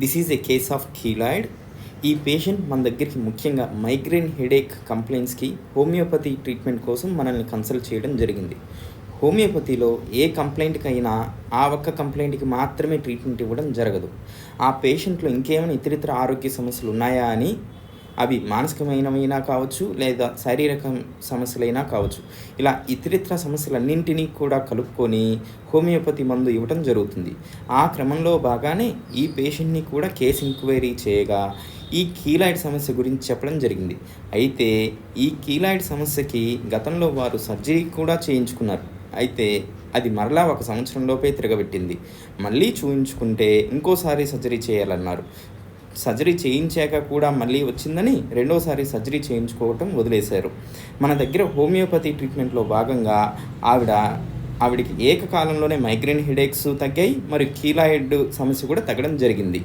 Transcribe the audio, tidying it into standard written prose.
This is a case of keloid. ఈ patient మన దగ్గరికి ముఖ్యంగా మైగ్రేన్ హెడేక్ కంప్లైంట్స్కి హోమియోపతి ట్రీట్మెంట్ కోసం మనల్ని కన్సల్ట్ చేయడం జరిగింది. హోమియోపతిలో ఏ కంప్లైంట్కైనా ఆ ఒక్క కంప్లైంట్కి మాత్రమే ట్రీట్మెంట్ ఇవ్వడం జరగదు. ఆ పేషెంట్లో ఇంకేమైనా ఇతరితర ఆరోగ్య సమస్యలు ఉన్నాయా అని, అవి మానసికమైనవైనా కావచ్చు లేదా శారీరక సమస్యలైనా కావచ్చు, ఇలా ఇతరితర సమస్యలన్నింటినీ కూడా కలుపుకొని హోమియోపతి మందు ఇవ్వడం జరుగుతుంది. ఆ క్రమంలో భాగానే ఈ పేషెంట్ని కూడా కేస్ ఎంక్వైరీ చేయగా ఈ కీలాయిడ్ సమస్య గురించి చెప్పడం జరిగింది. అయితే ఈ కీలాయిడ్ సమస్యకి గతంలో వారు సర్జరీ కూడా చేయించుకున్నారు. అయితే అది మరలా 1 సంవత్సరంలోపే తిరగబెట్టింది. మళ్ళీ చూయించుకుంటే ఇంకోసారి సర్జరీ చేయాలన్నారు. సర్జరీ చేయించాక కూడా మళ్ళీ వచ్చిందని రెండోసారి సర్జరీ చేయించుకోవటం వదిలేశారు. మన దగ్గర హోమియోపతి ట్రీట్మెంట్లో భాగంగా ఆవిడికి ఏకకాలంలోనే మైగ్రేన్ హెడేక్స్ తగ్గాయి, మరియు కీలాయిడ్ సమస్య కూడా తగ్గడం జరిగింది.